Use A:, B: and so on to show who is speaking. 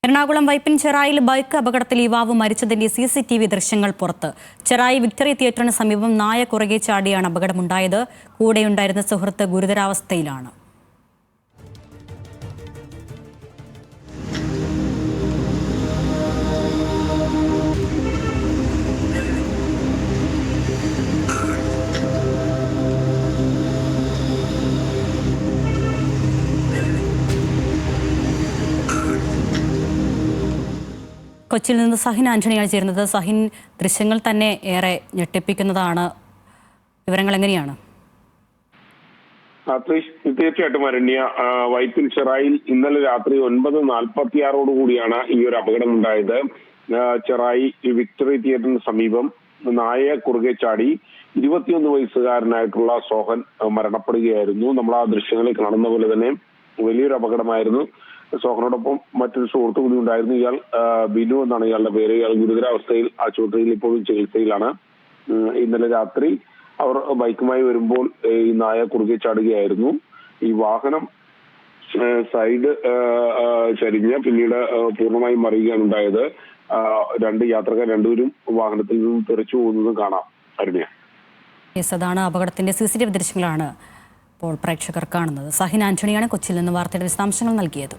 A: Ernakulam Vypin ചെറായിൽ bike അപകടത്തിൽ യുവാവ് മരിച്ചതിന്റെ CCTV ദൃശ്യങ്ങൾ പുറത്ത്. ചെറായി വിക്ടറി തിയേറ്ററിന് സമീപം നായ കുറുകെ ചാടിയാണ് അപകടമുണ്ടായത്. കൂടെയുണ്ടായിരുന്ന സുഹൃത്ത് ഗുരുതരാവസ്ഥയിലാണ്. കൊച്ചിയിൽ നിന്ന് സഹിൻ ആന്റണിയാണ് ചേരുന്നത്. സഹിൻ, ദൃശ്യങ്ങൾ തന്നെ ഏറെ ഞെട്ടിപ്പിക്കുന്നതാണ്. വിവരങ്ങൾ എങ്ങനെയാണ്?
B: തീർച്ചയായിട്ടും അരണ്യ, വൈപ്പിൻ ചെറായിൽ ഇന്നലെ രാത്രി 9:46 കൂടിയാണ് ഈ ഒരു അപകടം ഉണ്ടായത്. ചെറായി വിക്ടറി തിയേറ്ററിന് സമീപം നായ കുറുകെ ചാടി 21 വയസ്സുകാരനായിട്ടുള്ള സോഹൻ മരണപ്പെടുകയായിരുന്നു. നമ്മൾ ആ ദൃശ്യങ്ങളിൽ കാണുന്ന പോലെ തന്നെ വലിയൊരു അപകടമായിരുന്നു. സോഹനോടൊപ്പം മറ്റൊരു സുഹൃത്തു കൂടി ഉണ്ടായിരുന്നു. ഇയാൾ ബിനു എന്നാണ് ഇയാളുടെ പേര്. ഇയാൾ ഗുരുതരാവസ്ഥയിൽ ആശുപത്രിയിൽ ഇപ്പോഴും ചികിത്സയിലാണ്. ഇന്നലെ രാത്രി അവർ ബൈക്കുമായി വരുമ്പോൾ ഈ നായ കുറുകെ ചാടുകയായിരുന്നു. ഈ വാഹനം സൈഡ് ചരിഞ്ഞ് പിന്നീട് പൂർണ്ണമായും മറിയുകയാണ് ഉണ്ടായത്. രണ്ട് യാത്രക്കാർ രണ്ടുപേരും വാഹനത്തിൽ നിന്നും തെറിച്ചു പോകുന്നതും കാണാം. അരുണ്യ,
A: അതാണ് അപകടത്തിന്റെ CCTV ദൃശ്യങ്ങളാണ് ഇപ്പോൾ പ്രേക്ഷകർ കാണുന്നത്. സഹിൻ ആന്റണിയാണ് കൊച്ചിയിൽ നിന്ന് വാർത്തയുടെ വിശദാംശങ്ങൾ നൽകിയത്.